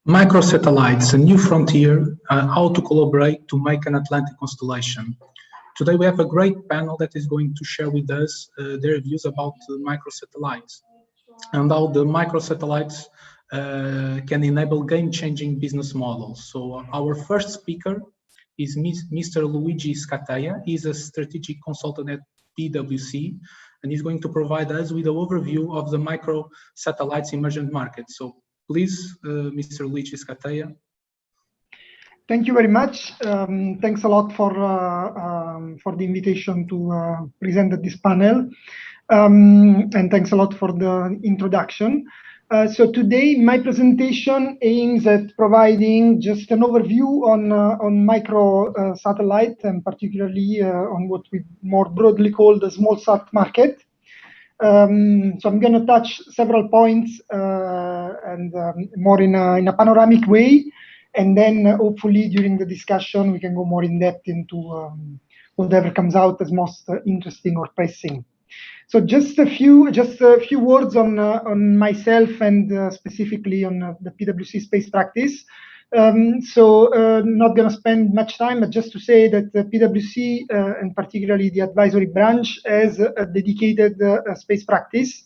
Microsatellites, a new frontier, how to collaborate to make an Atlantic constellation. Today we have a great panel that is going to share with us their views about microsatellites and how the microsatellites can enable game-changing business models. So our first speaker is Mr. Luigi Scateia. He's a strategic consultant at PwC, and he's going to provide us with an overview of the microsatellites emergent market. So please, Mr. Luigi Scateia. Thank you very much. Thanks a lot for the invitation to present at this panel, and thanks a lot for the introduction. So today, my presentation aims at providing just an overview on microsatellite, and particularly on what we more broadly call the small sat market. So I'm going to touch several points and more in a panoramic way, and then hopefully during the discussion we can go more in depth into whatever comes out as most interesting or pressing. So just a few words on myself and specifically on the PwC space practice. Not going to spend much time, but just to say that the PwC and particularly the advisory branch has a dedicated space practice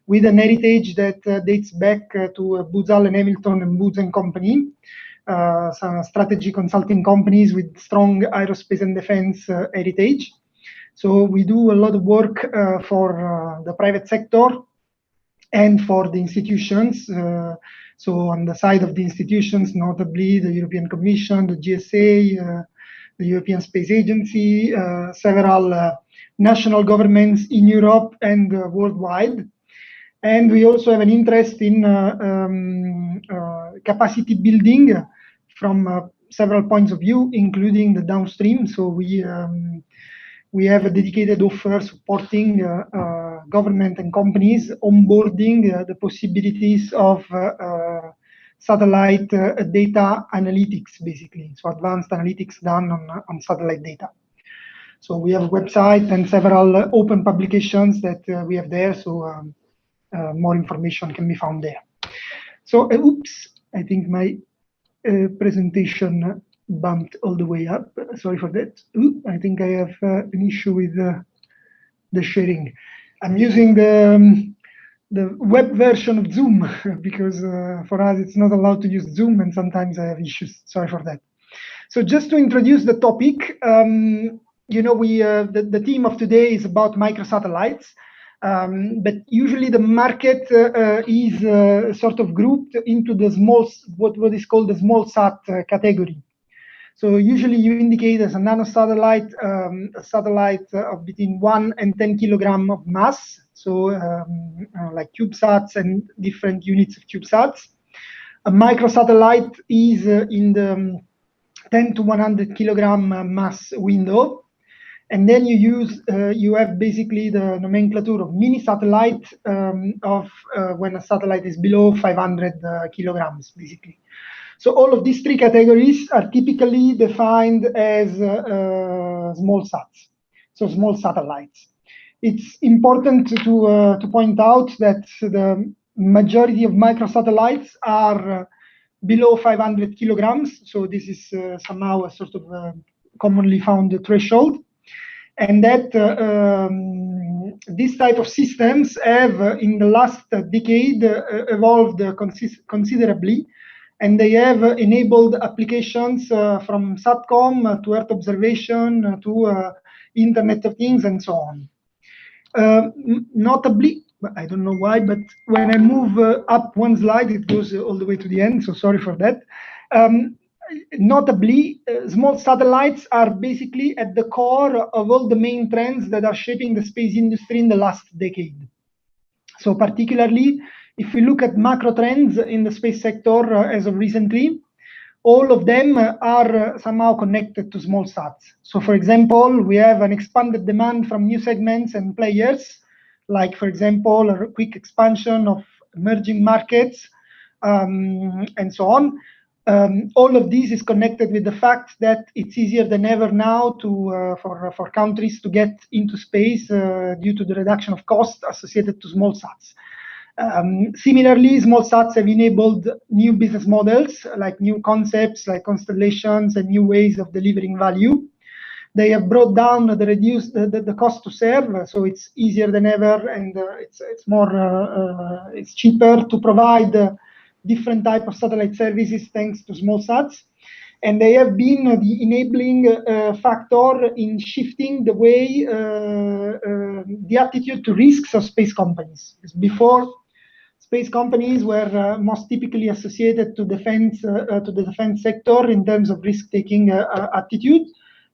with an heritage that dates back to Booz Allen Hamilton and Booz & Company, some strategy consulting companies with strong aerospace and defense heritage. So we do a lot of work for the private sector and for the institutions. So on the side of the institutions, notably the European Commission, the GSA, the European Space Agency, several national governments in Europe and worldwide. And we also have an interest in capacity building from several points of view, including the downstream. So we have a dedicated offer supporting government and companies onboarding the possibilities of satellite data analytics, basically. So advanced analytics done on satellite data. So we have a website and several open publications that we have there. So more information can be found there. So oops, I think my presentation bumped all the way up. Sorry for that. I think I have an issue with the sharing. I'm using the web version of Zoom because for us it's not allowed to use Zoom, and sometimes I have issues. Sorry for that. So just to introduce the topic, you know, the theme of today is about microsatellites, but usually the market is sort of grouped into the what is called the small sat category. So usually you indicate as a nanosatellite, a satellite of between 1 and 10 kilograms of mass. So like CubeSats and different units of CubeSats. A microsatellite is in the 10 to 100 kilogram mass window. And then you have basically the nomenclature of mini satellite of when a satellite is below 500 kilograms, basically. So all of these three categories are typically defined as small sats, so small satellites. It's important to point out that the majority of microsatellites are below 500 kilograms. So this is somehow a sort of commonly found threshold. And that this type of systems have, in the last decade, evolved considerably. And they have enabled applications from SATCOM to Earth observation to Internet of Things and so on. Notably, I don't know why, but when I move up one slide, it goes all the way to the end, so sorry for that. Notably, small satellites are basically at the core of all the main trends that are shaping the space industry in the last decade. So particularly, if we look at macro trends in the space sector as of recently, all of them are somehow connected to small sats. So for example, we have an expanded demand from new segments and players, like for example, a quick expansion of emerging markets and so on. All of this is connected with the fact that it's easier than ever now for countries to get into space due to the reduction of cost associated to small sats. Similarly, small sats have enabled new business models, like new concepts, like constellations, and new ways of delivering value. They have brought down the cost to serve, so it's easier than ever, and it's cheaper to provide different type of satellite services thanks to small sats. And they have been the enabling factor in shifting the way, the attitude to risks of space companies. Because before, space companies were most typically associated to defense, to the defense sector in terms of risk-taking attitude.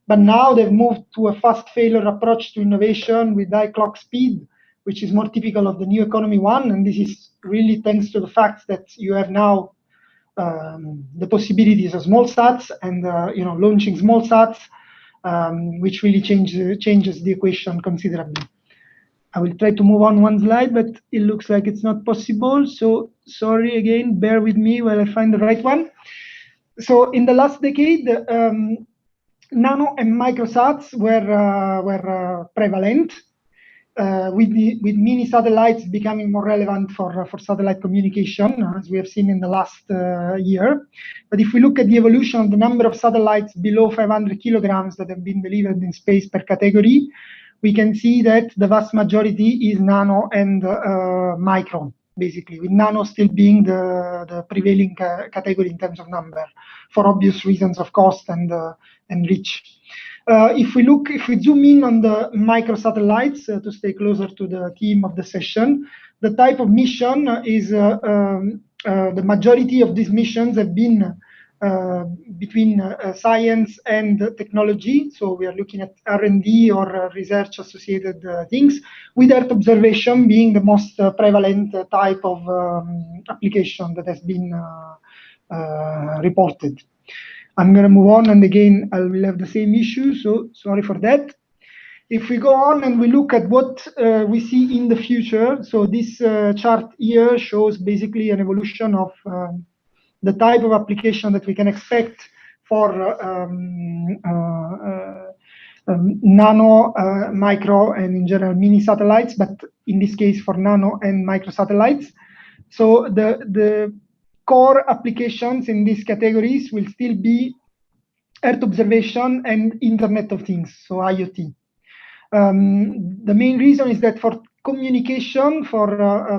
But now they've moved to a fast failure approach to innovation with high clock speed, which is more typical of the new economy one. And this is really thanks to the fact that you have now the possibilities of small sats and launching small sats, which really changes the equation considerably. I will try to move on one slide, but it looks like it's not possible. So sorry again, bear with me while I find the right one. So in the last decade, nano and microsats were prevalent, with mini satellites becoming more relevant for satellite communication, as we have seen in the last year. But if we look at the evolution of the number of satellites below 500 kilograms that have been delivered in space per category, we can see that the vast majority is nano and micro, basically, with nano still being the prevailing category in terms of number, for obvious reasons of cost and reach. If we zoom in on the microsatellites to stay closer to the theme of the session, the type of mission is the majority of these missions have been between science and technology. So we are looking at R&D or research associated things, with Earth observation being the most prevalent type of application that has been reported. I'm going to move on, and again, I will have the same issue, so sorry for that. If we go on and we look at what we see in the future, so this chart here shows basically an evolution of the type of application that we can expect for nano, micro, and in general mini satellites, but in this case for nano and micro satellites. So the core applications in these categories will still be Earth observation and Internet of Things, so IoT. The main reason is that for communication, for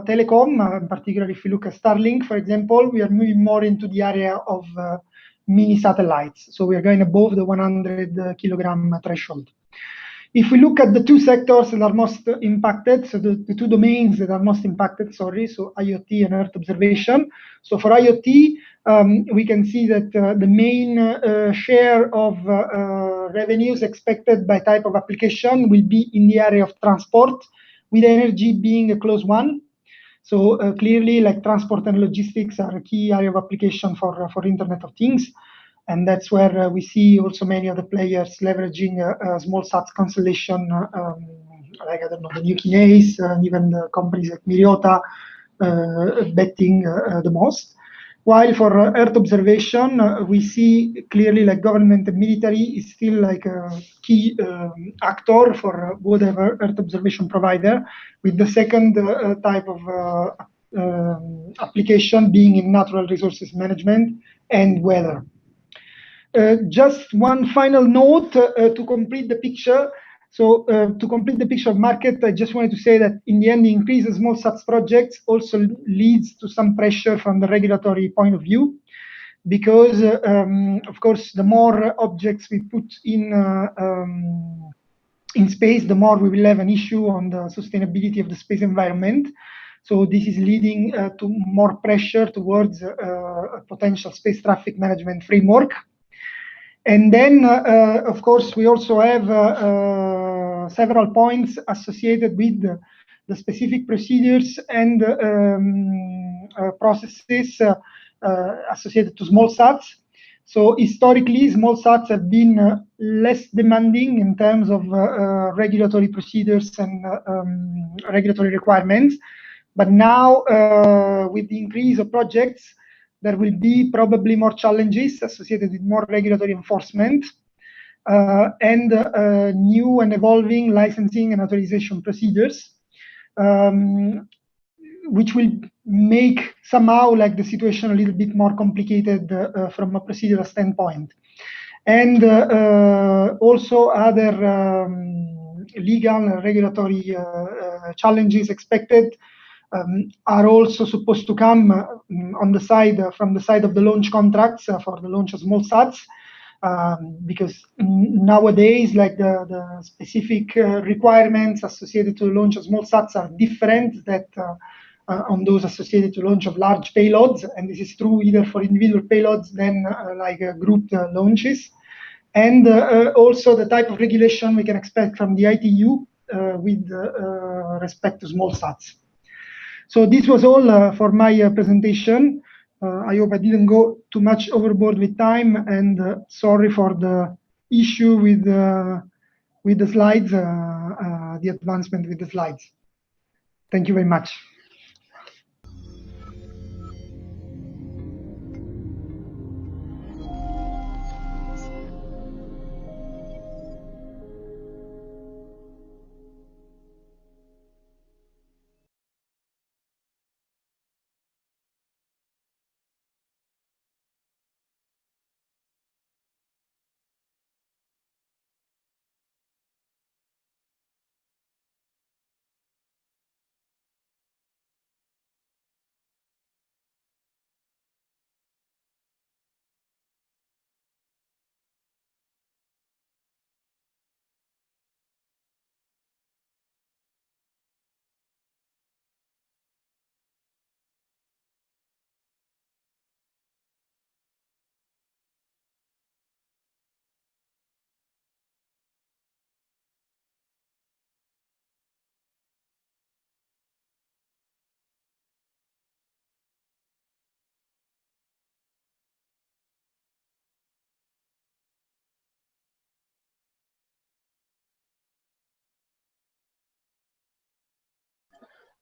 telecom, particularly if you look at Starlink, for example, we are moving more into the area of mini satellites. So we are going above the 100 kilogram threshold. If we look at the two sectors that are most impacted, so the two domains that are most impacted, so IoT and Earth observation. So for IoT, we can see that the main share of revenues expected by type of application will be in the area of transport, with energy being a close one. So clearly, like transport and logistics are a key area of application for Internet of Things. And that's where we see also many of the players leveraging small sats constellation, like, I don't know, the new Kinase, and even the companies like Myriota betting the most. While for Earth observation, we see clearly like government and military is still like a key actor for whatever Earth observation provider, with the second type of application being in natural resources management and weather. Just one final note to complete the picture. So to complete the picture of market, I just wanted to say that in the end, the increase in small sats projects also leads to some pressure from the regulatory point of view, because of course, the more objects we put in space, the more we will have an issue on the sustainability of the space environment. So this is leading to more pressure towards a potential space traffic management framework. And then, of course, we also have several points associated with the specific procedures and processes associated to small sats. So historically, small sats have been less demanding in terms of regulatory procedures and regulatory requirements. But now, with the increase of projects, there will be probably more challenges associated with more regulatory enforcement and new and evolving licensing and authorization procedures. which will make somehow like the situation a little bit more complicated from a procedural standpoint. And also other legal and regulatory challenges expected are also supposed to come on the side from the side of the launch contracts for the launch of small sats, because nowadays, like the specific requirements associated to the launch of small sats are different that on those associated to launch of large payloads, and this is true either for individual payloads than like grouped launches, and also the type of regulation we can expect from the ITU with respect to small sats. So this was all for my presentation. I hope I didn't go too much overboard with time, and sorry for the issue with the slides, the advancement with the slides. Thank you very much.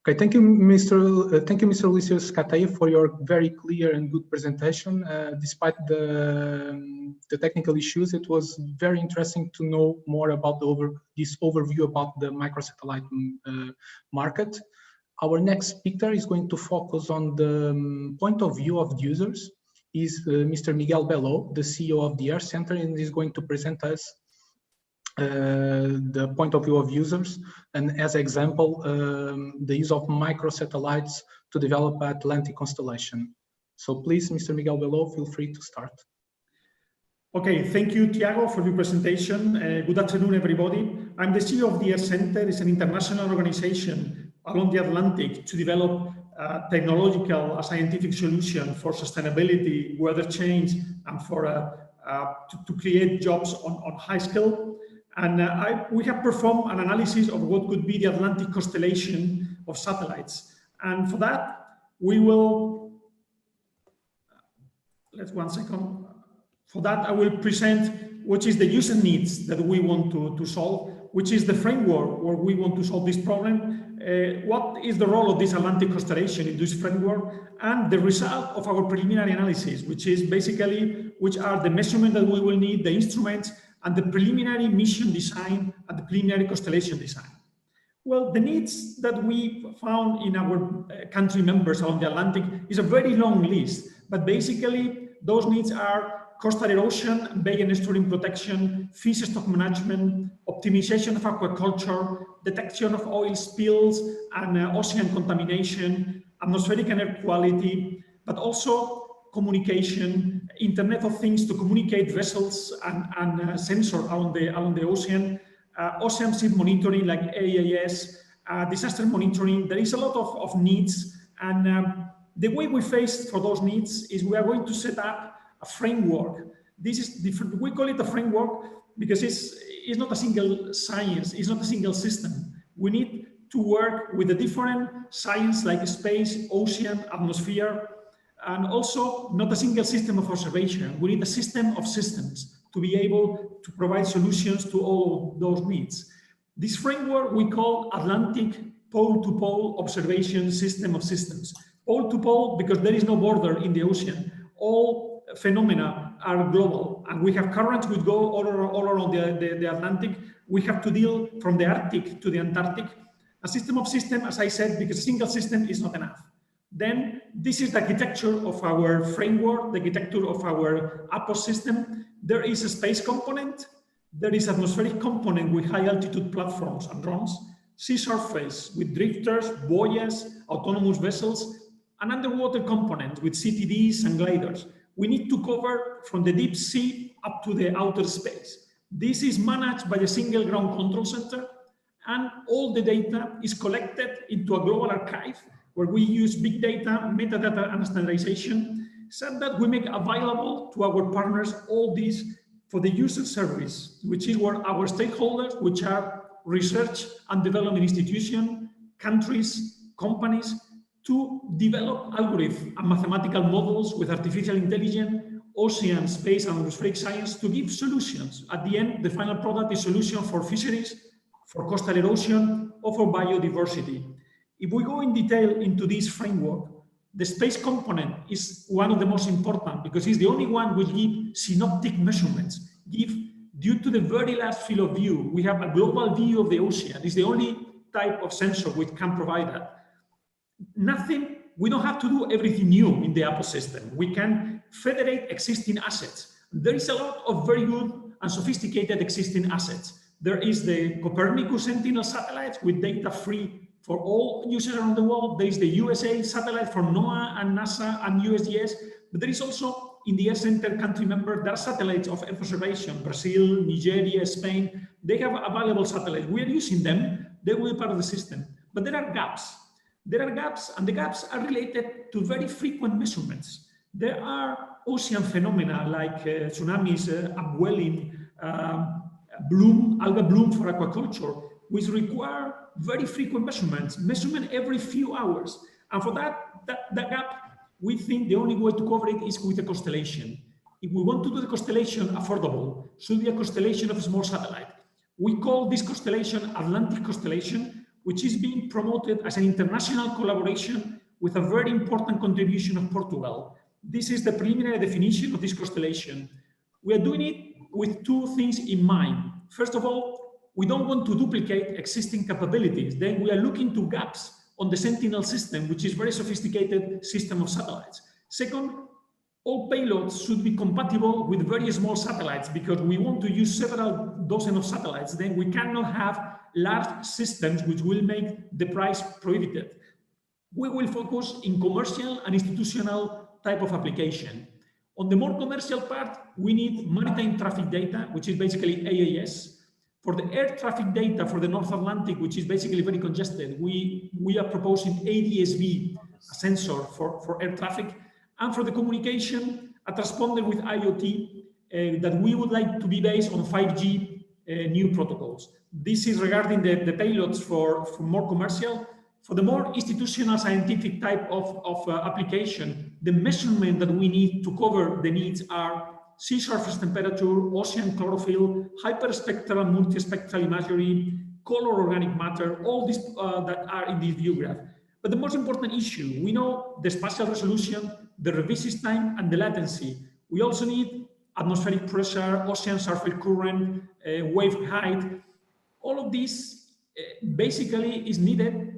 Okay, thank you, Mr. Lucius Catay, for your very clear and good presentation. Despite the technical issues, it was very interesting to know more about this overview about the microsatellite market. Our next speaker is going to focus on the point of view of the users. Is Mr. Miguel Bello, the CEO of the Earth Center, and is going to present us the point of view of users, and as example, the use of microsatellites to develop an Atlantic constellation. So please, Mr. Miguel Bello, feel free to start. Okay, thank you, Tiago, for your presentation. Good afternoon, everybody. I'm the CEO of the Earth Center. It's an international organization along the Atlantic to develop technological, scientific solution for sustainability, weather change, and for to create jobs on high scale. And we have performed an analysis of what could be the Atlantic constellation of satellites. And for that, we will, For that, I will present what is the user needs that we want to solve, which is the framework where we want to solve this problem, what is the role of this Atlantic constellation in this framework, and the result of our preliminary analysis, which is basically which are the measurements that we will need, the instruments, and the preliminary mission design and the preliminary constellation design. Well, the needs that we found in our country members along the Atlantic is a very long list, but basically those needs are coastal erosion, bay and estuarine protection, fish stock management, optimization of aquaculture, detection of oil spills and ocean contamination, atmospheric and air quality, but also communication, Internet of Things to communicate vessels and sensor along the ocean, ocean sea monitoring like AAS, disaster monitoring. There is a lot of needs, and the way we face for those needs is we are going to set up a framework. This is different. We call it a framework because it's not a single science, it's not a single system. We need to work with the different science like space, ocean, atmosphere, and also not a single system of observation. We need a system of systems to be able to provide solutions to all those needs. This framework we call Atlantic pole-to-pole observation system of systems. Pole-to-pole because there is no border in the ocean. All phenomena are global, and we have currents which go all around the Atlantic. We have to deal from the Arctic to the Antarctic. A system of systems, as I said, because a single system is not enough. Then this is the architecture of our framework, the architecture of our APOS system. There is a space component, there is atmospheric component with high altitude platforms and drones, sea surface with drifters, buoys, autonomous vessels, and underwater component with CTDs and gliders. We need to cover from the deep sea up to the outer space. This is managed by a single ground control center, and all the data is collected into a global archive where we use big data, metadata, and standardization, so that we make available to our partners all this for the user service, which is where our stakeholders, which are research and development institutions, countries, companies, to develop algorithms and mathematical models with artificial intelligence, ocean, space, and atmospheric science to give solutions. At the end, the final product is solution for fisheries, for coastal erosion, or for biodiversity. If we go in detail into this framework, the space component is one of the most important because it's the only one which gives synoptic measurements. Due to the very last field of view, we have a global view of the ocean. It's the only type of sensor which can provide that. We don't have to do everything new in the APOS system. We can federate existing assets. There is a lot of very good and sophisticated existing assets. There is the Copernicus Sentinel satellites with data free for all users around the world. There is the USA satellite from NOAA and NASA and USGS. But there is also in the Earth Center country member, there are satellites of Earth observation, Brazil, Nigeria, Spain. They have available satellites. We are using them. They will be part of the system. But there are gaps. There are gaps, and the gaps are related to very frequent measurements. There are ocean phenomena like tsunamis, upwelling, algal bloom for aquaculture, which require very frequent measurement every few hours. And for that gap, we think the only way to cover it is with a constellation. If we want to do the constellation affordable, should be a constellation of a small satellite. We call this constellation Atlantic Constellation, which is being promoted as an international collaboration with a very important contribution of Portugal. This is the preliminary definition of this constellation. We are doing it with two things in mind. First of all, we don't want to duplicate existing capabilities. Then we are looking to gaps on the Sentinel system, which is a very sophisticated system of satellites. Second, all payloads should be compatible with very small satellites because we want to use several dozen of satellites. Then we cannot have large systems which will make the price prohibitive. We will focus in commercial and institutional type of application. On the more commercial part, we need maritime traffic data, which is basically AAS. For the air traffic data for the North Atlantic, which is basically very congested, we are proposing ADSB, a sensor for air traffic. And for the communication, a transponder with IoT that we would like to be based on 5G new protocols. This is regarding the payloads for more commercial. For the more institutional scientific type of application, the measurement that we need to cover the needs are sea surface temperature, ocean chlorophyll, hyperspectral, multispectral imagery, color organic matter, all these that are in this view graph. But the most important issue, we know the spatial resolution, the revisit time, and the latency. We also need atmospheric pressure, ocean surface current, wave height. All of this basically is needed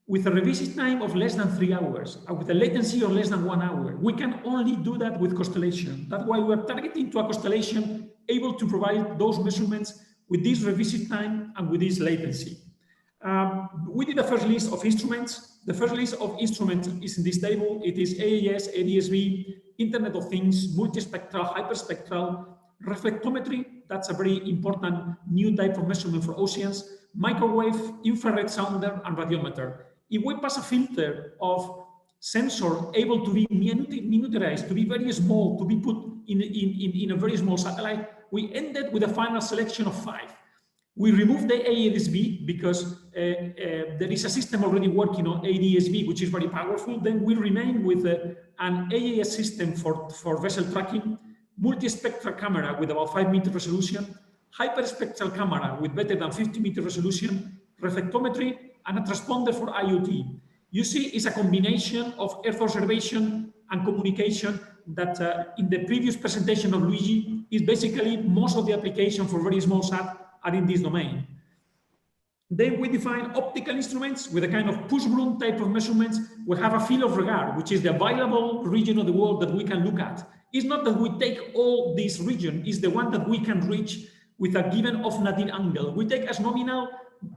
with a revisit time of less than 3 hours, with a latency of less than 1 hour. We can only do that with constellation. That's why we're targeting to a constellation able to provide those measurements with this revisit time and with this latency. We did the first list of instruments. The first list of instruments is in this table. It is AAS, ADSB, Internet of Things, multispectral, hyperspectral, reflectometry. That's a very important new type of measurement for oceans, microwave, infrared sounder, and radiometer. If we pass a filter of sensor able to be miniaturized, to be very small, to be put in a very small satellite, we ended with a final selection of 5. We removed the ADSB because there is a system already working on ADSB, which is very powerful. Then we remain with an AAS system for vessel tracking, multispectral camera with about 5-meter resolution, hyperspectral camera with better than 50-meter resolution, reflectometry, and a transponder for IoT. You see, it's a combination of Earth observation and communication that in the previous presentation of Luigi is basically most of the application for very small sat are in this domain. Then we define optical instruments with a kind of push broom type of measurements. We have a field of regard, which is the available region of the world that we can look at. It's not that we take all this region, it's the one that we can reach with a given off nadir angle. We take as nominal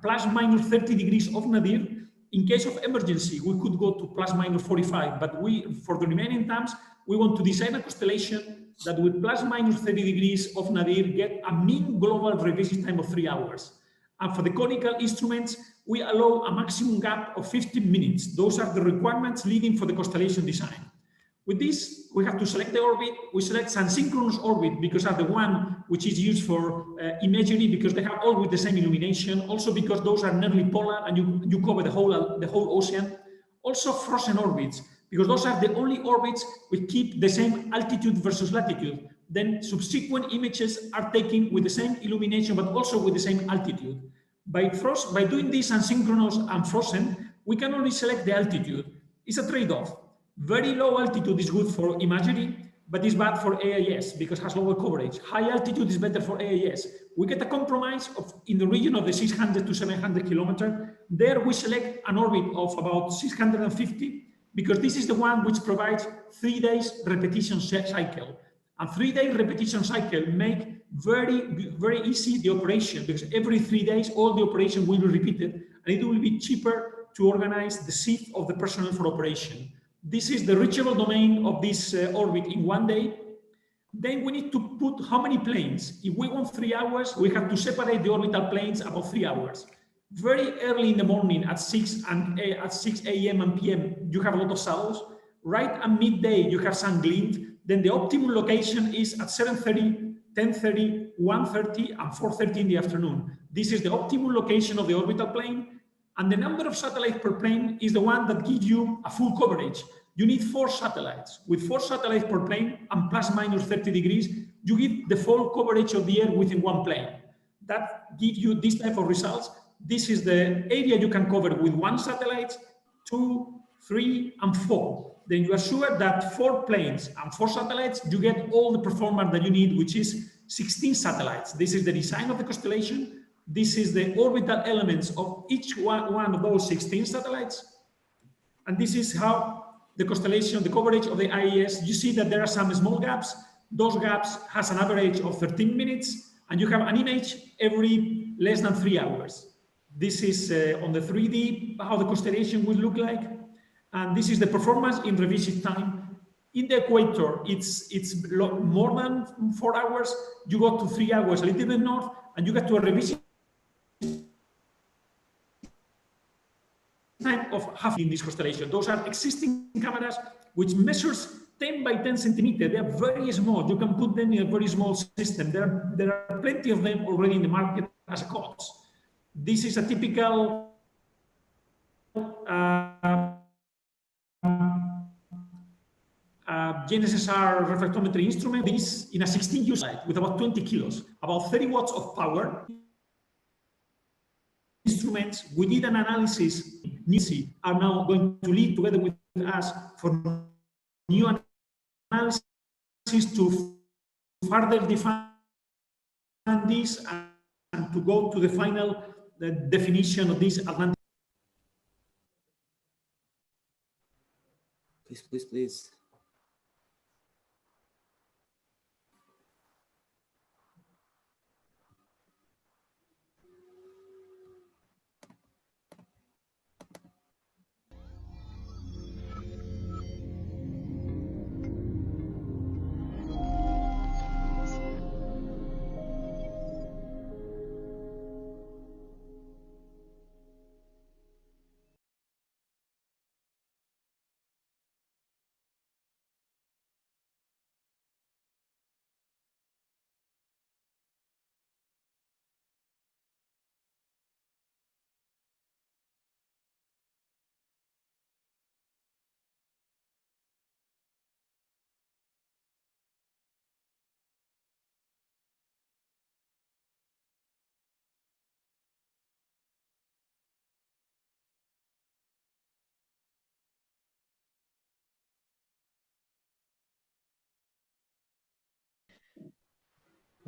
plus minus 30 degrees off nadir. In case of emergency, we could go to plus minus 45, but for the remaining times, we want to design a constellation that with plus minus 30 degrees of nadir get a mean global revision time of 3 hours. And for the conical instruments, we allow a maximum gap of 15 minutes. Those are the requirements leading for the constellation design. With this, we have to select the orbit. We select sun-synchronous orbit because are the one which is used for imagery because they have always the same illumination. Also because those are nearly polar and you cover the whole ocean. Also frozen orbits because those are the only orbits which keep the same altitude versus latitude. Then subsequent images are taken with the same illumination but also with the same altitude. By doing this asynchronous and frozen, we can only select the altitude. It's a trade-off. Very low altitude is good for imagery, but it's bad for AIS because it has lower coverage. High altitude is better for AIS. We get a compromise in the region of the 600 to 700 kilometers. There we select an orbit of about 650 because this is the one which provides 3 days repetition cycle. And 3-day repetition cycle make very easy the operation because every 3 days all the operation will be repeated and it will be cheaper to organize the shift of the personnel for operation. This is the reachable domain of this orbit in 1 day. Then we need to put how many planes. If we want 3 hours, we have to separate the orbital planes about 3 hours. Very early in the morning at 6 a.m. and p.m. you have a lot of shadows. Right at midday you have sun glint. Then the optimum location is at 7:30, 10:30, 1:30, and 4:30 in the afternoon. This is the optimum location of the orbital plane. And the number of satellites per plane is the one that gives you a full coverage. You need 4 satellites. With 4 satellites per plane and plus minus 30 degrees, you get the full coverage of the Earth within one plane. That gives you this type of results. This is the area you can cover with 1 satellite, 2, 3, and 4. Then you are sure that 4 planes and 4 satellites, you get all the performance that you need, which is 16 satellites. This is the design of the constellation. This is the orbital elements of each one of those 16 satellites. And this is how the constellation, the coverage of the IES, you see that there are some small gaps. Those gaps has an average of 13 minutes, and you have an image every less than 3 hours. This is on the 3D, how the constellation will look like. And this is the performance in revisit time. In the equator, it's more than 4 hours. You go to 3 hours, a little bit north, and you get to a revisit time of half in this constellation. Those are existing cameras which measures 10 by 10 centimeters. They are very small. You can put them in a very small system. There are plenty of them already in the market as a cost. This is a typical GNSS-R reflectometry instrument. This in a 16U slide with about 20 kilos, about 30 watts of power. Instruments, we did an analysis, are now going to lead together with us for new analysis to further define this and to go to the final definition of this Atlantic. Please.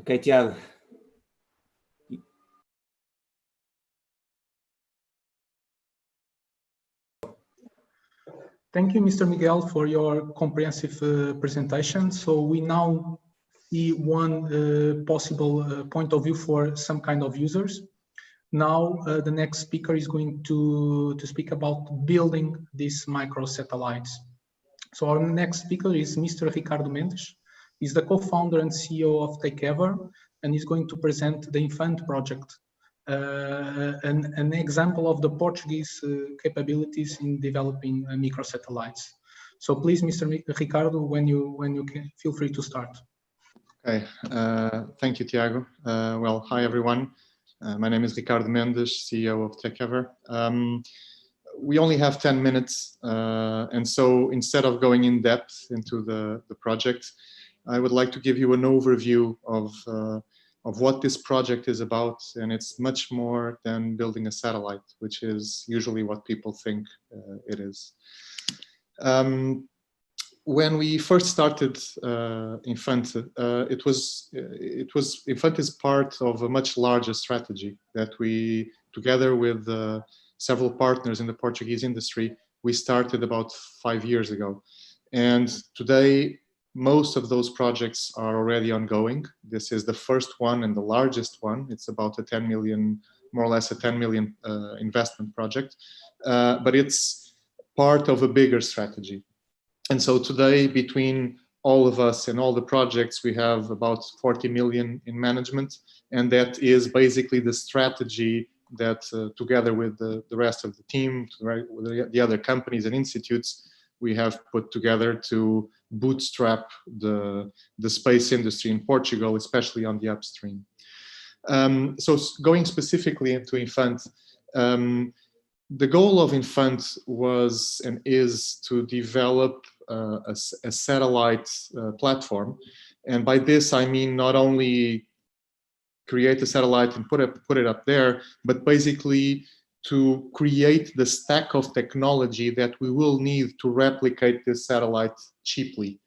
Okay, Tiago. Thank you, Mr. Miguel, for your comprehensive presentation. So we now see one possible point of view for some kind of users. Now, the next speaker is going to speak about building these microsatellites. So our next speaker is Mr. Ricardo Mendes. He's the co-founder and CEO of TakeEver, and he's going to present the Infant project, an example of the Portuguese capabilities in developing microsatellites. So please, Mr. Ricardo, when you can, feel free to start. Okay, thank you, Tiago. Well, hi everyone. My name is Ricardo Mendes, CEO of TakeEver. We only have 10 minutes, and so instead of going in depth into the project, I would like to give you an overview of what this project is about, and it's much more than building a satellite, which is usually what people think it is. When we first started Infant, Infant is part of a much larger strategy that we, together with several partners in the Portuguese industry, we started about 5 years ago. And today, most of those projects are already ongoing. This is the first one and the largest one. It's about a 10 million, more or less a 10 million investment project, but it's part of a bigger strategy. And so today, between all of us and all the projects, we have about 40 million in management. And that is basically the strategy that together with the rest of the team, with the other companies and institutes, we have put together to bootstrap the space industry in Portugal, especially on the upstream. So going specifically into Infant, the goal of Infant was and is to develop a satellite platform. And by this, I mean not only create a satellite and put it up there, but basically to create the stack of technology that we will need to replicate this satellite cheaply.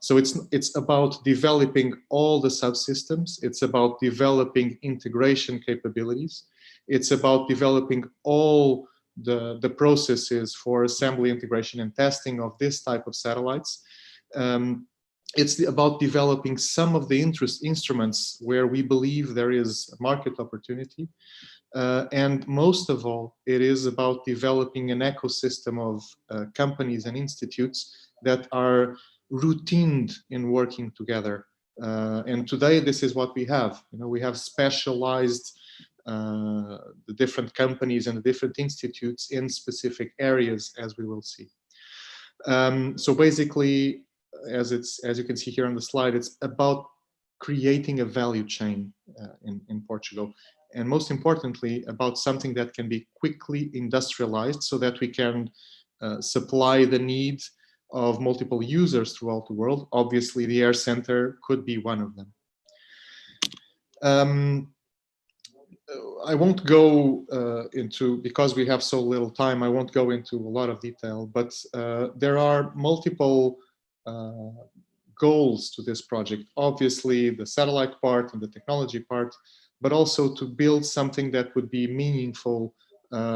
So it's about developing all the subsystems. It's about developing integration capabilities. It's about developing all the processes for assembly, integration, and testing of this type of satellites. It's about developing some of the instruments where we believe there is a market opportunity. And most of all, it is about developing an ecosystem of companies and institutes that are routined in working together. And today, this is what we have. We have specialized the different companies and the different institutes in specific areas, as we will see. So basically, as you can see here on the slide, it's about creating a value chain in Portugal. And most importantly, about something that can be quickly industrialized so that we can supply the need of multiple users throughout the world. Obviously, the Air Center could be one of them. I won't go into, because we have so little time, I won't go into a lot of detail, but there are multiple goals to this project. Obviously, the satellite part and the technology part, but also to build something that would be meaningful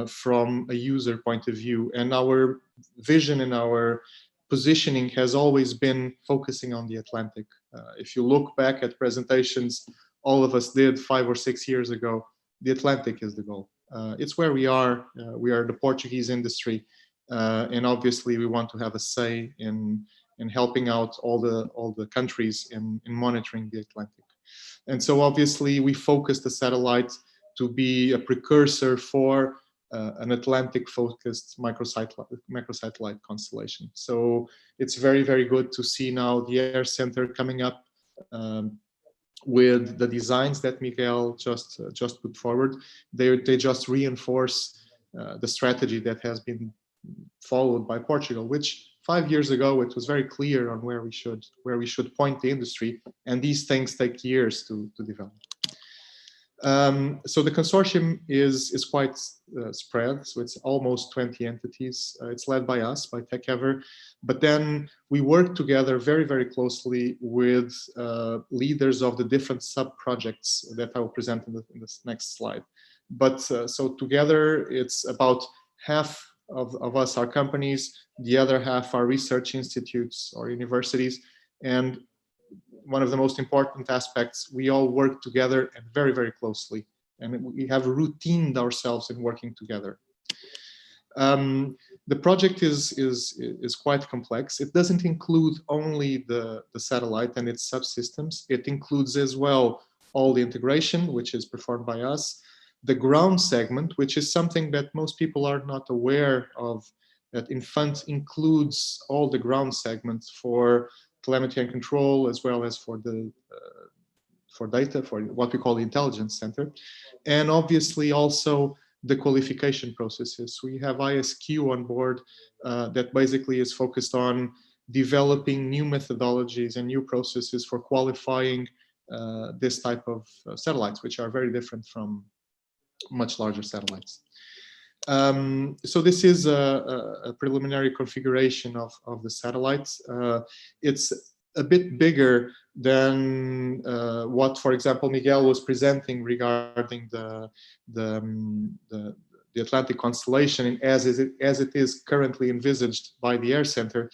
from a user point of view. And our vision and our positioning has always been focusing on the Atlantic. If you look back at presentations all of us did 5 or 6 years ago, the Atlantic is the goal. It's where we are. We are the Portuguese industry, and obviously we want to have a say in helping out all the countries in monitoring the Atlantic. And so obviously we focus the satellite to be a precursor for an Atlantic-focused microsatellite constellation. So it's very, very good to see now the Air Center coming up with the designs that Miguel just put forward. They just reinforce the strategy that has been followed by Portugal, which 5 years ago it was very clear on where we should point the industry, and these things take years to develop. So the consortium is quite spread, so it's almost 20 entities. It's led by us, by TakeEver, but then we work together very, very closely with leaders of the different sub-projects that I will present in this next slide. But so together it's about half of us are companies, the other half are research institutes or universities. And one of the most important aspects, we all work together and very, very closely. And we have routined ourselves in working together. The project is quite complex. It doesn't include only the satellite and its subsystems. It includes as well all the integration, which is performed by us, the ground segment, which is something that most people are not aware of, that Infant includes all the ground segments for telemetry and control, as well as for the for data, for what we call the intelligence center, and obviously also the qualification processes. We have ISQ on board that basically is focused on developing new methodologies and new processes for qualifying this type of satellites, which are very different from much larger satellites. So this is a preliminary configuration of the satellites. It's a bit bigger than what, for example, Miguel was presenting regarding the Atlantic constellation as it is currently envisaged by the Air Center,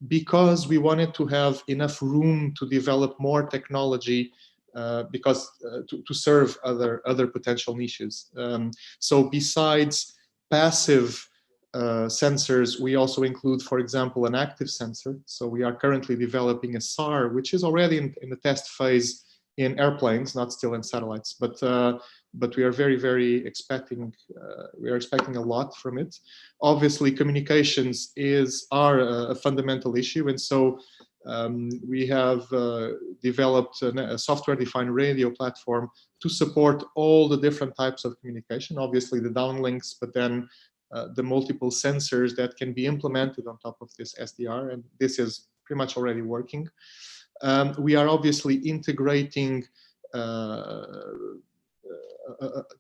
because we wanted to have enough room to develop more technology to serve other potential niches. So besides passive sensors, we also include, for example, an active sensor. So we are currently developing a SAR, which is already in the test phase in airplanes, not still in satellites, but we are very expecting we are expecting a lot from it. Obviously, communications are a fundamental issue, and so we have developed a software-defined radio platform to support all the different types of communication. Obviously, the downlinks, but then the multiple sensors that can be implemented on top of this SDR, and this is pretty much already working. We are obviously integrating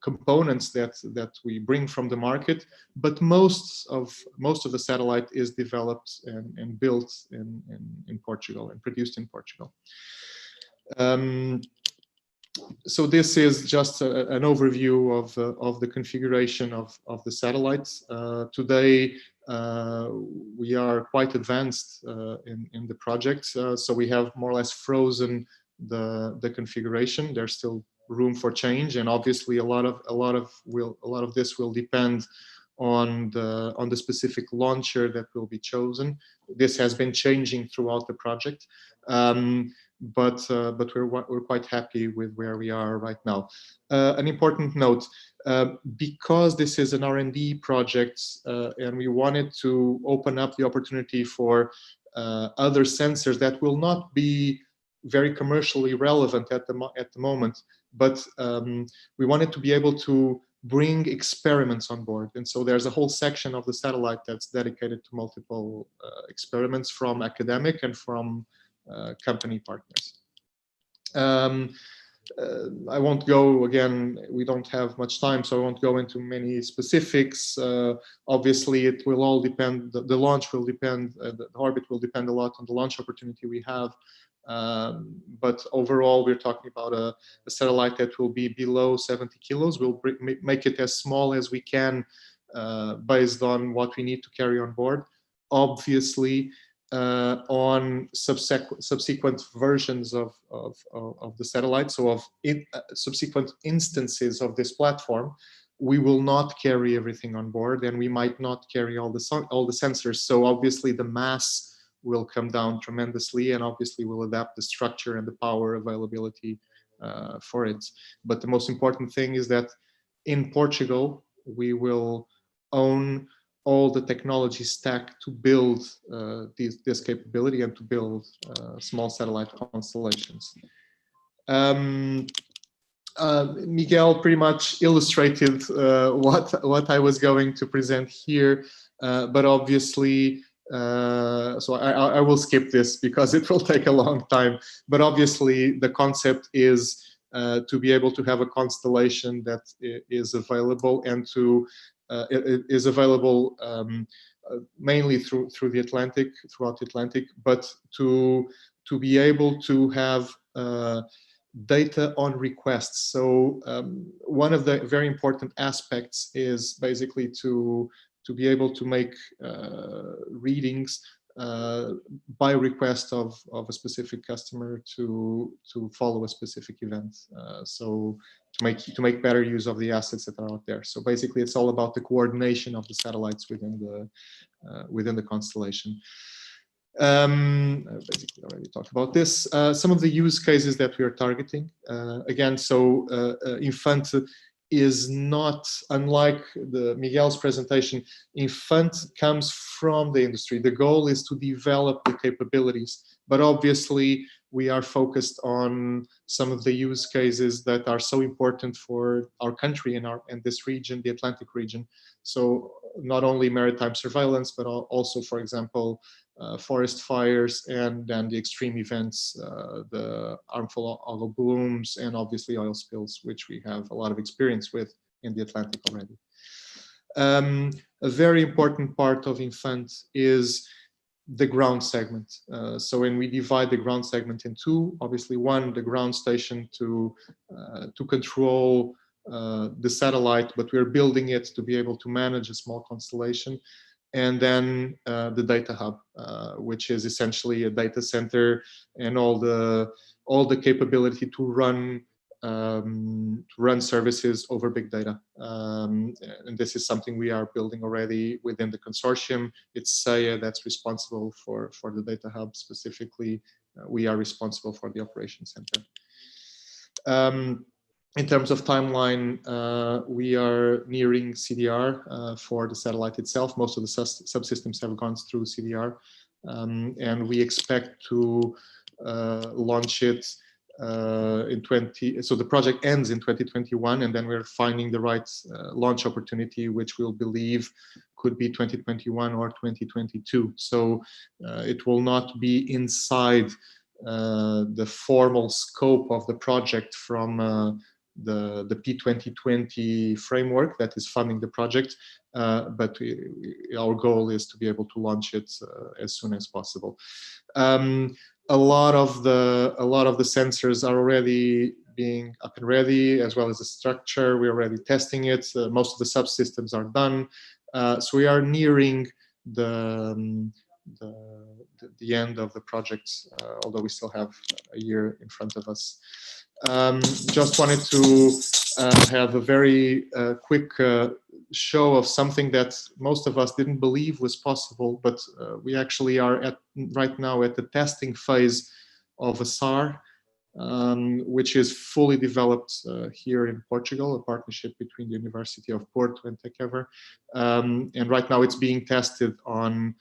components that we bring from the market, but most of the satellite is developed and built in Portugal and produced in Portugal. So this is just an overview of the configuration of the satellites. Today, we are quite advanced in the project, so we have more or less frozen the configuration. There's still room for change, and obviously a lot of this will depend on the specific launcher that will be chosen. This has been changing throughout the project. But we're quite happy with where we are right now. An important note, because this is an R&D project and we wanted to open up the opportunity for other sensors that will not be very commercially relevant at the moment, but we wanted to be able to bring experiments on board. And so there's a whole section of the satellite that's dedicated to multiple experiments from academic and from company partners. I won't go, again, we don't have much time, so I won't go into many specifics. Obviously, it will all depend, the launch will depend, the orbit will depend a lot on the launch opportunity we have. But overall, we're talking about a satellite that will be below 70 kilos. We'll make it as small as we can based on what we need to carry on board. Obviously, on subsequent versions of the satellite, so of subsequent instances of this platform, we will not carry everything on board, and we might not carry all the sensors. So obviously the mass will come down tremendously, and obviously we'll adapt the structure and the power availability for it. But the most important thing is that in Portugal, we will own all the technology stack to build this capability and to build small satellite constellations. Miguel pretty much illustrated what I was going to present here, but obviously, so I will skip this because it will take a long time. But obviously, the concept is to be able to have a constellation that is available and to it is available mainly through the Atlantic, throughout the Atlantic, but to be able to have data on requests. So one of the very important aspects is basically to to be able to make readings by request of a specific customer to follow a specific event. So to make better use of the assets that are out there. So basically, it's all about the coordination of the satellites within the constellation. Basically already talked about this. Some of the use cases that we are targeting. Again, so Infant is not, unlike Miguel's presentation, Infant comes from the industry. The goal is to develop the capabilities, but obviously we are focused on some of the use cases that are so important for our country and this region, the Atlantic region. So not only maritime surveillance, but also, for example, forest fires and then the extreme events, the harmful algal blooms, and obviously oil spills, which we have a lot of experience with in the Atlantic already. A very important part of Infant is the ground segment. So when we divide the ground segment in two, obviously one, the ground station to control the satellite, but we're building it to be able to manage a small constellation. And then the data hub, which is essentially a data center and all the capability to run services over big data. And this is something we are building already within the consortium. It's SAIA that's responsible for the data hub specifically. We are responsible for the operations center. In terms of timeline, we are nearing CDR for the satellite itself. Most of the subsystems have gone through CDR, and we expect to launch it so the project ends in 2021, and then we're finding the right launch opportunity, which we'll believe could be 2021 or 2022. So it will not be inside the formal scope of the project from the P2020 framework that is funding the project, but our goal is to be able to launch it as soon as possible. A lot of the sensors are already being up and ready, as well as the structure. We're already testing it. Most of the subsystems are done, so we are nearing the end of the project, although we still have a year in front of us. Just wanted to have a very quick show of something that most of us didn't believe was possible, but we actually are right now at the testing phase of a SAR, which is fully developed here in Portugal, a partnership between the University of Porto and Tekever. And right now it's being tested on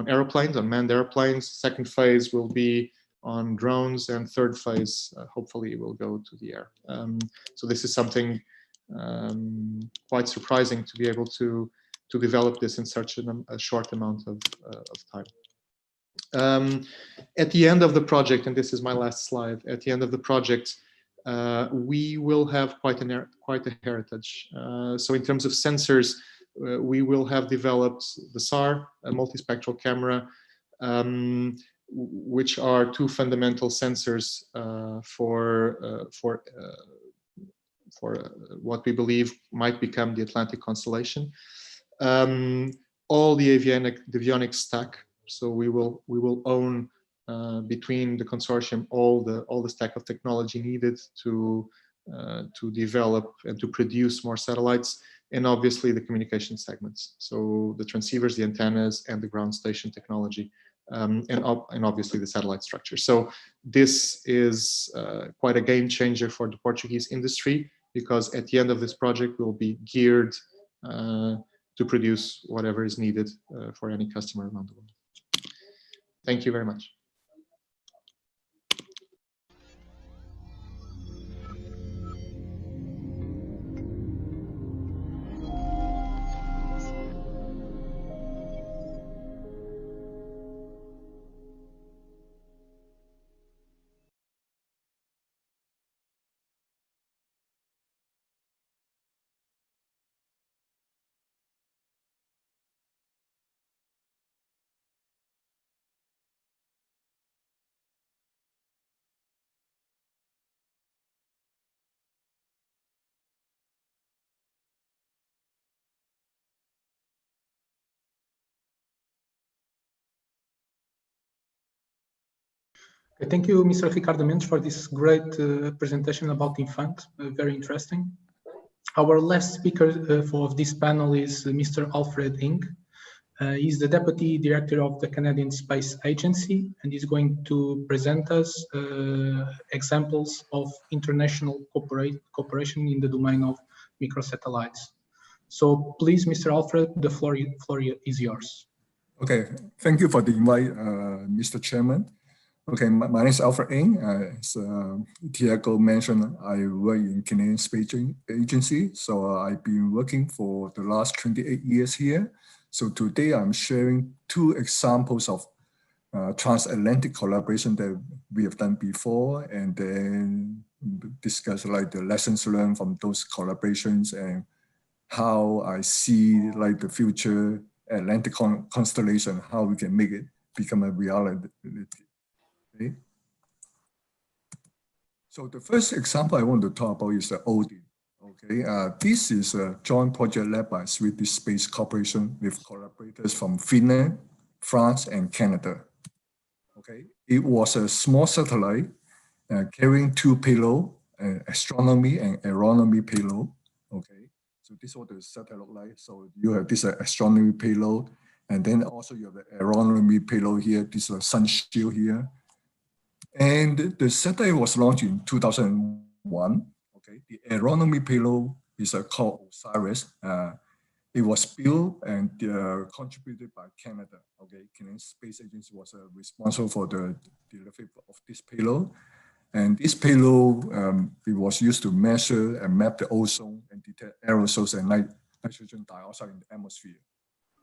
airplanes, on manned airplanes. Second phase will be on drones, and third phase hopefully will go to the air. So this is something quite surprising to be able to develop this in such a short amount of time. At the end of the project, and this is my last slide, at the end of the project, we will have quite a heritage. So in terms of sensors, we will have developed the SAR, a multispectral camera, which are two fundamental sensors for what we believe might become the Atlantic constellation. All the avionics stack. So we will own between the consortium all the stack of technology needed to develop and to produce more satellites, and obviously the communication segments. So the transceivers, the antennas, and the ground station technology. And obviously the satellite structure. So this is quite a game changer for the Portuguese industry, because at the end of this project we'll be geared to produce whatever is needed for any customer around the world. Thank you very much. Okay, thank you, Mr. Ricardo Mendes, for this great presentation about Infant. Very interesting. Our last speaker for this panel is Mr. Alfred Ng. He's the Deputy Director of the Canadian Space Agency, and he's going to present us examples of international cooperation in the domain of microsatellites. So please, Mr. Alfred, the floor is yours. Okay, thank you for the invite, Mr. Chairman. Okay, my name is Alfred Ng. As Tiago mentioned, I work in Canadian Space Agency. So I've been working for the last 28 years here. So today I'm sharing two examples of transatlantic collaboration that we have done before, and then discuss like the lessons learned from those collaborations and how I see like the future Atlantic constellation, how we can make it become a reality. Okay. So the first example I want to talk about is the ODIN. Okay, this is a joint project led by Swedish Space Corporation with collaborators from Finland, France, and Canada. Okay, it was a small satellite carrying two payloads, astronomy and aeronomy payload. Okay, so this is what the satellite look like. So you have this astronomy payload, and then also you have the aeronomy payload here. This is a sun shield here. And the satellite was launched in 2001. Okay, the aeronomy payload is called OSIRIS. It was built and contributed by Canada. Okay, Canadian Space Agency was responsible for the delivery of this payload. And this payload, it was used to measure and map the ozone and detect aerosols and nitrogen dioxide in the atmosphere.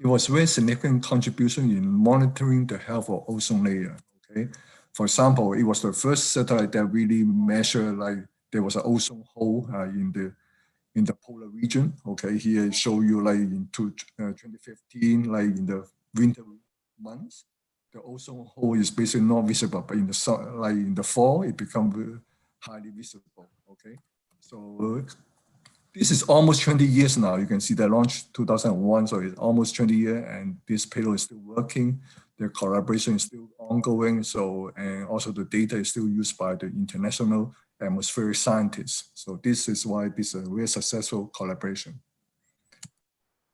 It was a very significant contribution in monitoring the health of ozone layer. Okay, for example, it was the first satellite that really measured like there was an ozone hole in the polar region. Okay, here I show you like in 2015, like in the winter months, the ozone hole is basically not visible, but in the sun, like in the fall, it becomes highly visible. Okay, so this is almost 20 years now. You can see that launched 2001, so it's almost 20 years, and this payload is still working. The collaboration is still ongoing. So, and also the data is still used by the international atmospheric scientists. So this is why this is a very successful collaboration.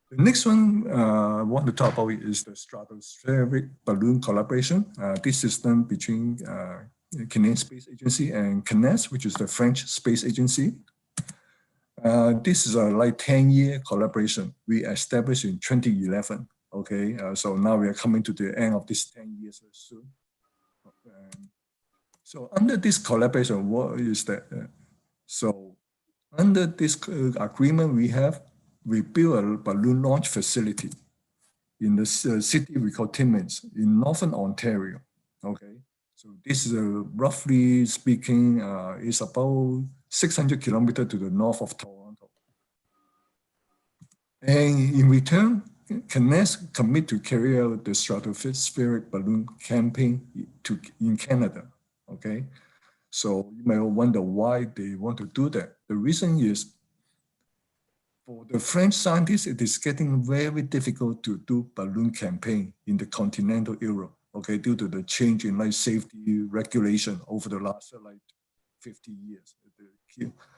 The next one I want to talk about is the Stratospheric balloon collaboration. This is done between Canadian Space Agency and CNES, which is the French space agency. This is a like 10-year collaboration we established in 2011. Okay, so now we are coming to the end of this 10 years soon. So under this collaboration, what is that? So under this agreement we built a balloon launch facility in the city we call Timmins in Northern Ontario. Okay, so this is roughly speaking, is about 600 kilometers to the north of Toronto. And in return, CNES commit to carry out the Stratospheric balloon campaign in Canada. Okay, so you may wonder why they want to do that. The reason is for the French scientists, it is getting very difficult to do balloon campaign in the continental Europe. Okay, due to the change in like safety regulation over the last like 50 years.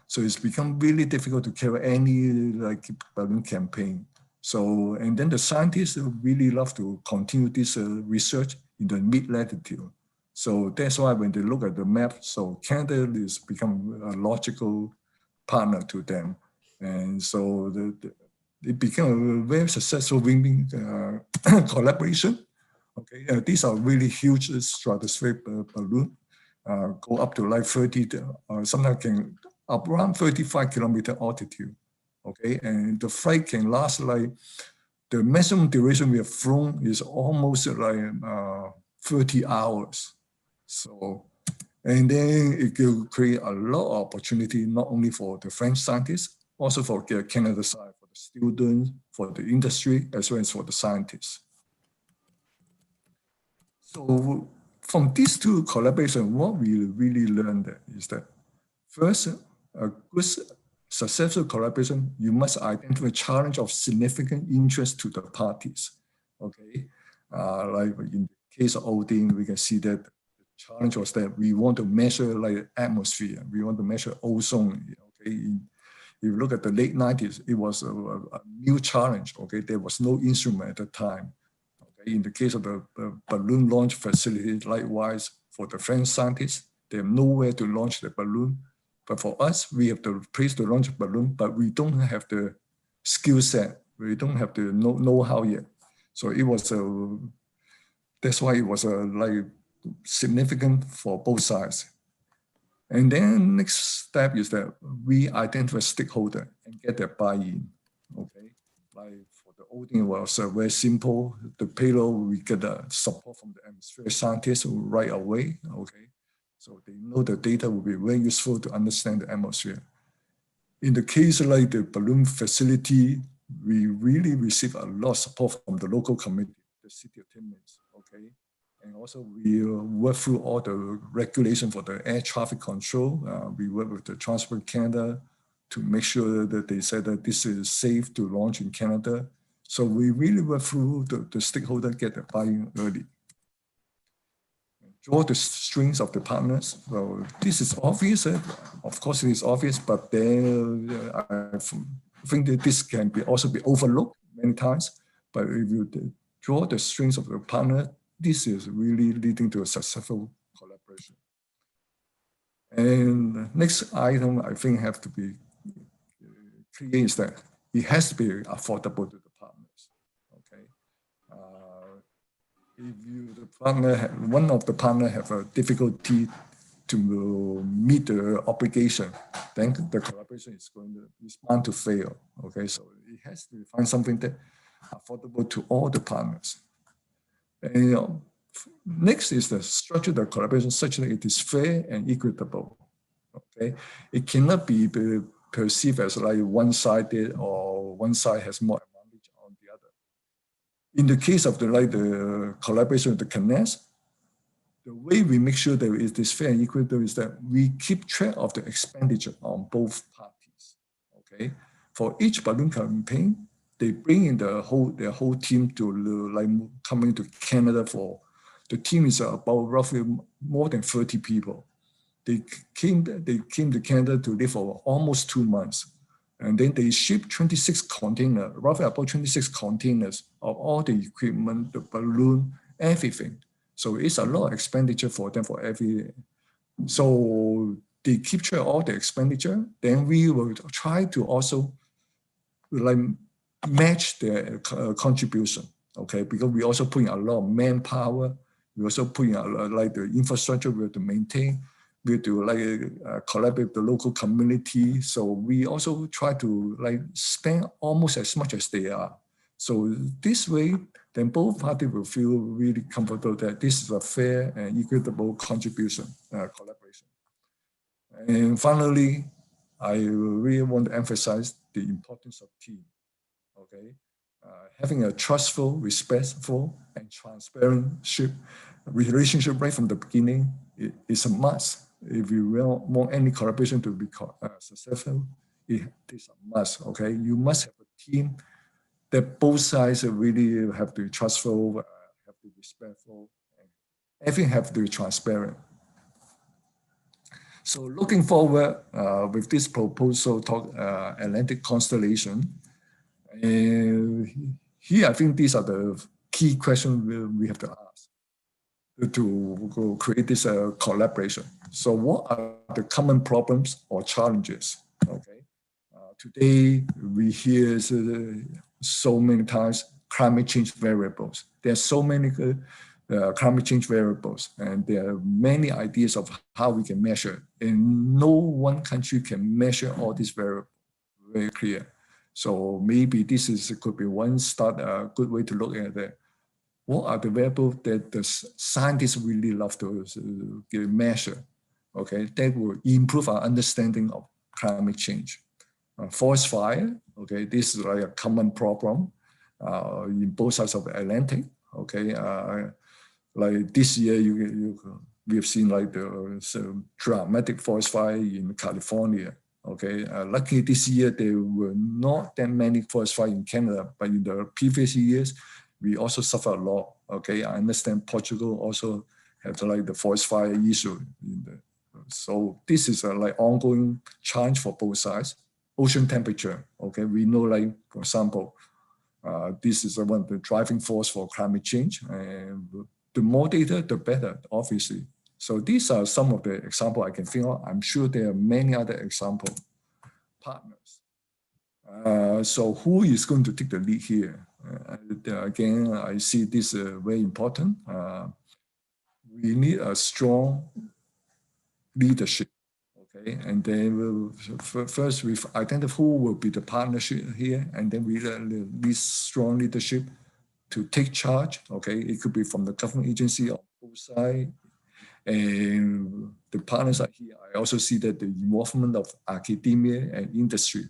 So it's become really difficult to carry any like balloon campaign. So, and then the scientists really love to continue this research in the mid-latitude. So that's why when they look at the map, so Canada is become a logical partner to them. And so it became a very successful win-win collaboration. Okay, these are really huge stratospheric balloon, go up to like 30, sometimes can up around 35 kilometer altitude. Okay, and the flight can last like, the maximum duration we have flown is almost like 30 hours. So, and then it will create a lot of opportunity, not only for the French scientists, also for the Canada side, for the students, for the industry, as well as for the scientists. So from these two collaborations, what we really learned is that first, a good successful collaboration, you must identify a challenge of significant interest to the parties. Okay, like in the case of ODIN, we can see that the challenge was that we want to measure like atmosphere, we want to measure ozone. Okay, if you look at the late 90s, it was a new challenge. Okay, there was no instrument at the time. Okay, in the case of the balloon launch facility, likewise for the French scientists, they have nowhere to launch the balloon. But for us, we have the place to launch a balloon, but we don't have the skill set. We don't have the know-how yet. So it was that's why it was like significant for both sides. And then next step is that we identify stakeholder and get their buy-in. Okay, like for the Odin was very simple. The payload, we get the support from the atmospheric scientists right away. Okay, so they know the data will be very useful to understand the atmosphere. In the case like the balloon facility, we really receive a lot of support from the local community, the city of Timmins, okay? And also we work through all the regulation for the air traffic control. We work with the Transport Canada to make sure that they said that this is safe to launch in Canada. So we really work through the stakeholder, get the buy-in early. Draw the strings of the partners. Well, this is obvious. Of course, it is obvious, but then I think that this can also be overlooked many times. But if you draw the strings of the partner, this is really leading to a successful collaboration. And next item I think have to be clear is that it has to be affordable to the partners. Okay. If one of the partner have a difficulty to meet the obligation, then the collaboration is bound to fail. Okay, so it has to find something that affordable to all the partners. And next is the structure of the collaboration such that it is fair and equitable. Okay, it cannot be perceived as like one-sided or one side has more advantage on the other. In the case of the collaboration with the CNES, the way we make sure that it is fair and equitable is that we keep track of the expenditure on both parties. Okay, for each balloon campaign, they bring in their whole team to like coming to Canada for. The team is about roughly more than 30 people. They came to Canada to live for almost 2 months. And then they shipped 26 containers, roughly about 26 containers of all the equipment, the balloon, everything. So it's a lot of expenditure for them for every. So they keep track of all the expenditure. Then we will try to also like match their contribution, okay? Because we also put in a lot of manpower. We also put in like the infrastructure we have to maintain. We have to like collaborate with the local community. So we also try to like spend almost as much as they are. So this way, then both parties will feel really comfortable that this is a fair and equitable contribution, collaboration. And finally, I really want to emphasize the importance of team. Okay, having a trustful, respectful, and transparent relationship right from the beginning is a must. If you want any collaboration to be successful, it is a must. Okay, you must have a team that both sides really have to be trustful, have to be respectful, and everything have to be transparent. So looking forward with this proposal talk Atlantic constellation. Here, I think these are the key questions we have to ask to create this collaboration. So what are the common problems or challenges? Okay, today we hear so many times climate change variables. There are so many climate change variables, and there are many ideas of how we can measure. And no one country can measure all these variables very clear. So maybe this could be one a good way to look at it. What are the variables that the scientists really love to measure? Okay, that will improve our understanding of climate change. Forest fire, okay, this is like a common problem in both sides of the Atlantic. Okay, like this year we have seen like the dramatic forest fire in California. Okay, luckily this year there were not that many forest fires in Canada, but in the previous years we also suffer a lot. Okay, I understand Portugal also have like the forest fire issue. So this is a like ongoing challenge for both sides. Ocean temperature, okay, we know like, for example, this is one of the driving force for climate change, and the more data, the better, obviously. So these are some of the examples I can think of. I'm sure there are many other examples. Partners. So who is going to take the lead here? Again, I see this very important. We need a strong leadership. Okay, and then first we identify who will be the partnership here, and then we need strong leadership to take charge. Okay, it could be from the government agency on both sides, and the partners are here. I also see that the involvement of academia and industry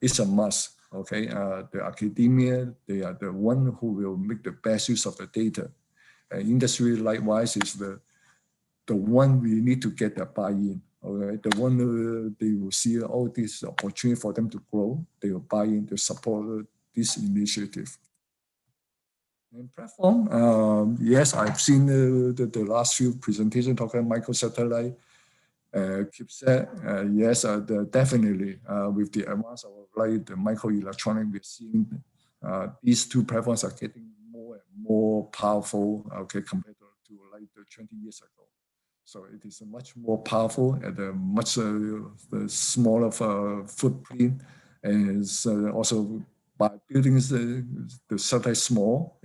is a must. Okay, the academia, they are the one who will make the best use of the data. Industry likewise is the one we need to get the buy-in. Okay, the one they will see all this opportunity for them to grow, they will buy in to support this initiative. And platform, yes, I've seen the last few presentations talking microsatellite, CubeSat. Yes, definitely with the advance of like the microelectronic, we're seeing these two platforms are getting more and more powerful. Okay, compared to like the 20 years ago. So it is much more powerful at a much smaller footprint, and also by building the satellite small,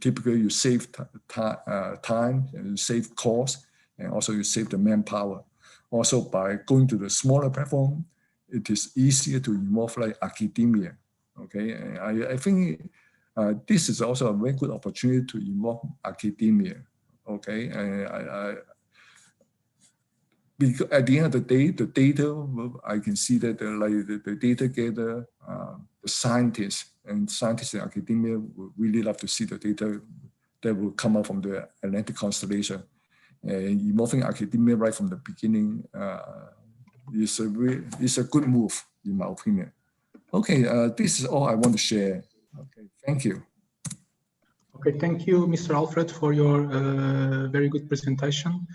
typically you save time, and you save cost, and also you save the manpower. Also by going to the smaller platform, it is easier to involve like academia. Okay, and I think this is also a very good opportunity to involve academia. Okay, because at the end of the day, the data, I can see that the data gather, the scientists and academia would really love to see the data that will come out from the Atlantic constellation. And involving academia right from the beginning is a good move, in my opinion. Okay, this is all I want to share. Okay, thank you. Okay, thank you, Mr. Alfred, for your very good presentation.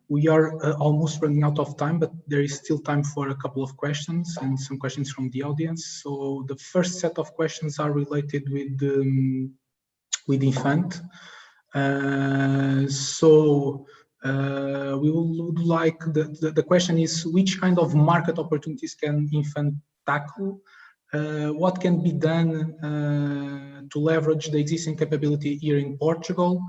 We are almost running out of time, but there is still time for a couple of questions and some questions from the audience. So the first set of questions are related with Infant. We would like, the question is, which kind of market opportunities can Infant tackle? What can be done to leverage the existing capability here in Portugal?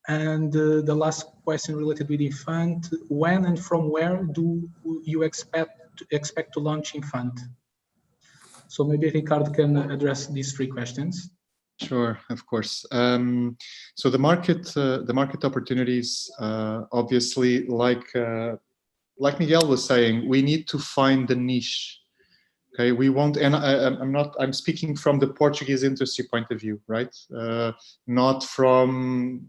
And the last question related with Infant, when and from where do you expect to launch Infant? So maybe Ricardo can address these three questions. Sure, of course. So the market opportunities, obviously, like Miguel was saying, we need to find the niche. Okay, we won't, and I'm speaking from the Portuguese industry point of view, right? Not from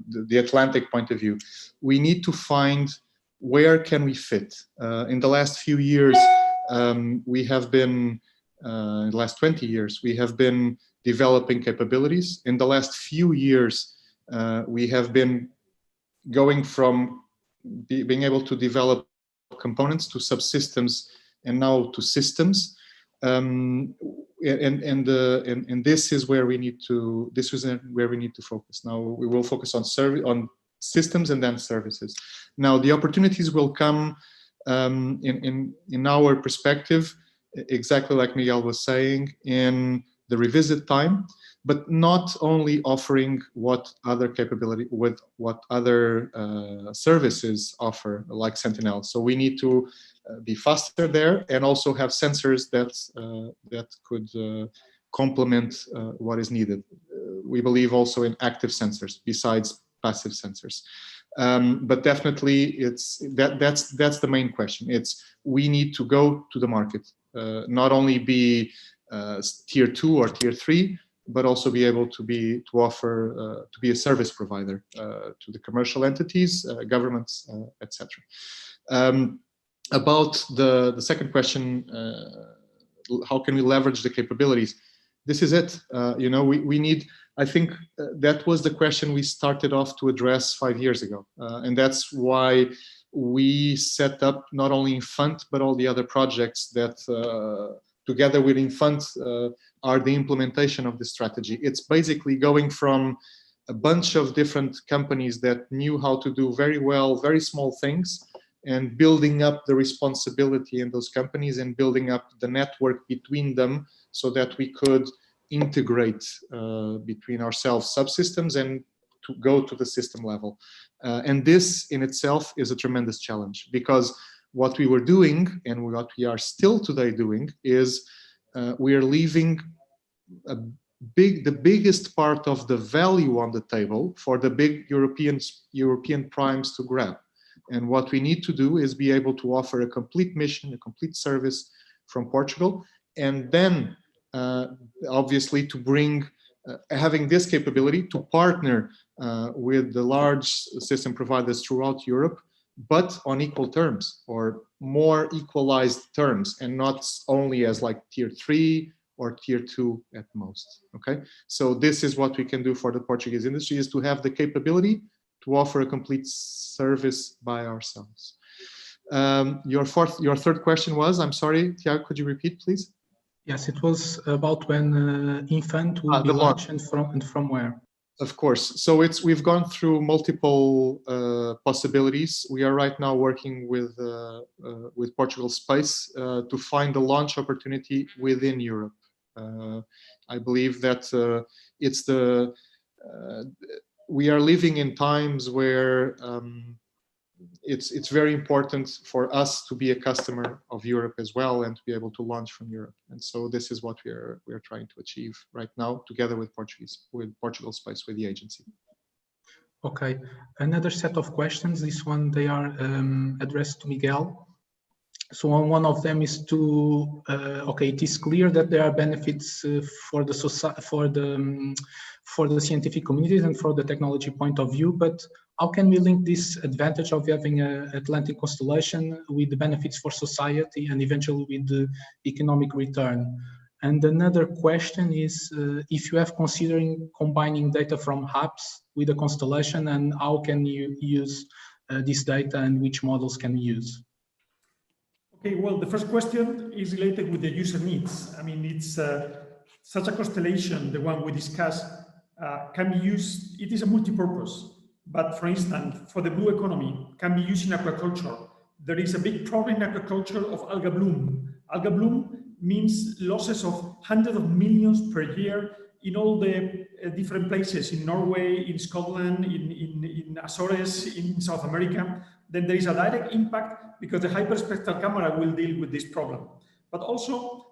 the Atlantic point of view. We need to find where can we fit. In the last few years, we have been, in the last 20 years, we have been developing capabilities. In the last few years, we have been going from being able to develop components to subsystems and now to systems, and this is where we need to focus. Now we will focus on systems and then services. Now the opportunities will come in our perspective, exactly like Miguel was saying, in the revisit time, but not only offering what other capability with what other services offer, like Sentinel. So we need to be faster there, and also have sensors that could complement what is needed. We believe also in active sensors besides passive sensors. But definitely, that's the main question. It's we need to go to the market, not only be tier 2 or tier 3, but also be able to offer to be a service provider to the commercial entities, governments, etc. About the second question, how can we leverage the capabilities? this is it. You know, we need, I think that was the question we started off to address 5 years ago. And that's why we set up not only Infant, but all the other projects that together with Infant are the implementation of the strategy. It's basically going from a bunch of different companies that knew how to do very well, very small things, and building up the responsibility in those companies and building up the network between them so that we could integrate between ourselves subsystems and to go to the system level. And this in itself is a tremendous challenge, because what we were doing and what we are still today doing is we are leaving the biggest part of the value on the table for the big European primes to grab. And what we need to do is be able to offer a complete mission, a complete service from Portugal, and then obviously to bring, having this capability to partner with the large system providers throughout Europe, but on equal terms or more equalized terms, and not only as like tier 3 or tier 2 at most. Okay, so this is what we can do for the Portuguese industry, is to have the capability to offer a complete service by ourselves. Your third question was, I'm sorry, Tiago, could you repeat, please? Yes, it was about when Infant will be launched and from where. Of course. So we've gone through multiple possibilities. We are right now working with Portugal Space to find a launch opportunity within Europe. I believe that we are living in times where it's very important for us to be a customer of Europe as well, and to be able to launch from Europe. And so this is what we are trying to achieve right now, together with Portugal Space, with the agency. Okay, another set of questions. This one, they are addressed to Miguel. So one of them is to, okay, it is clear that there are benefits for the scientific communities and for the technology point of view, but how can we link this advantage of having an Atlantic constellation with the benefits for society and eventually with the economic return? And another question is if you have considering combining data from hubs with a constellation, and how can you use this data and which models can we use? Okay, well, the first question is related with the user needs. I mean, it's such a constellation, the one we discussed, can be used, it is a multi-purpose. But for instance, for the blue economy, can be used in aquaculture. There is a big problem in aquaculture of alga bloom. Alga bloom means losses of hundreds of millions per year in all the different places, in Norway, in Scotland, in Azores, in South America. Then there is a direct impact because the hyperspectral camera will deal with this problem. But also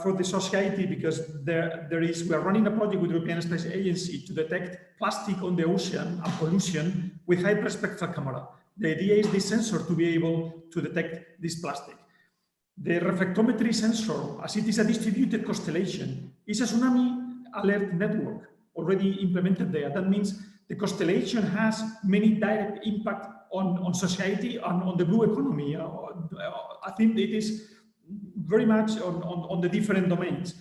for the society, because we are running a project with the European Space Agency to detect plastic on the ocean and pollution with hyperspectral camera. The idea is this sensor to be able to detect this plastic. The reflectometry sensor, as it is a distributed constellation, is a tsunami alert network already implemented there. That means the constellation has many direct impact on society and on the blue economy. I think it is very much on the different domains.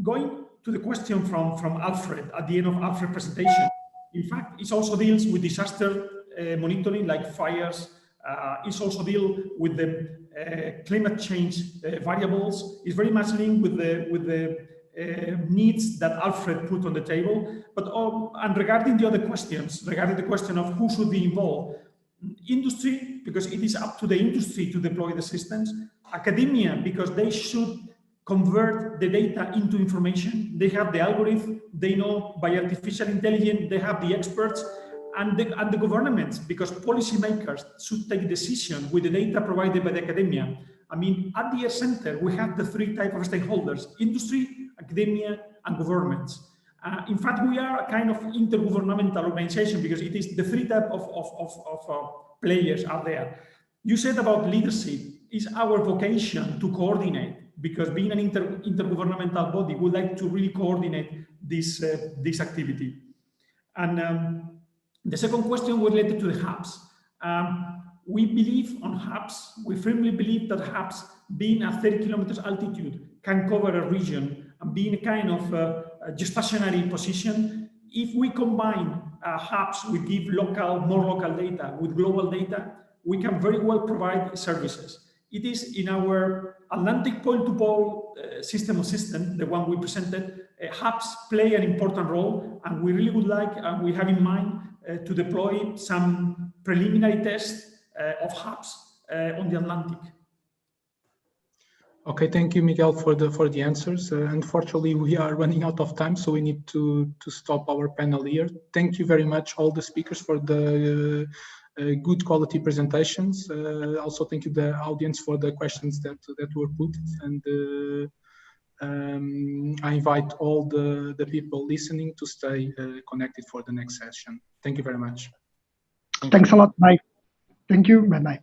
Going to the question from Alfred at the end of Alfred's presentation, in fact, it also deals with disaster monitoring like fires. It also deals with the climate change variables. It's very much linked with the needs that Alfred put on the table. But and regarding the other questions, regarding the question of who should be involved, industry, because it is up to the industry to deploy the systems, academia, because they should convert the data into information. They have the algorithm, they know by artificial intelligence, they have the experts, and the governments, because policymakers should take decisions with the data provided by the academia. I mean, at the center, we have the three types of stakeholders: industry, academia, and governments. In fact, we are a kind of intergovernmental organization because it is the three types of players are there. You said about leadership is our vocation to coordinate, because being an intergovernmental body, we like to really coordinate this activity. And the second question was related to the hubs. We believe on hubs. We firmly believe that hubs, being at 30 kilometers altitude, can cover a region and be in a kind of gestationary position. If we combine hubs, we give more local data with global data, we can very well provide services. It is in our Atlantic pole-to-pole system of systems, the one we presented, hubs play an important role, and we really would like, and we have in mind, to deploy some preliminary tests of hubs on the Atlantic. Okay, thank you, Miguel, for the answers. Unfortunately, we are running out of time, so we need to stop our panel here. Thank you very much, all the speakers, for the good quality presentations. Also, thank you the audience for the questions that were put, and I invite all the people listening to stay connected for the next session. Thank you very much. Thanks a lot. Bye. Thank you. Bye-bye.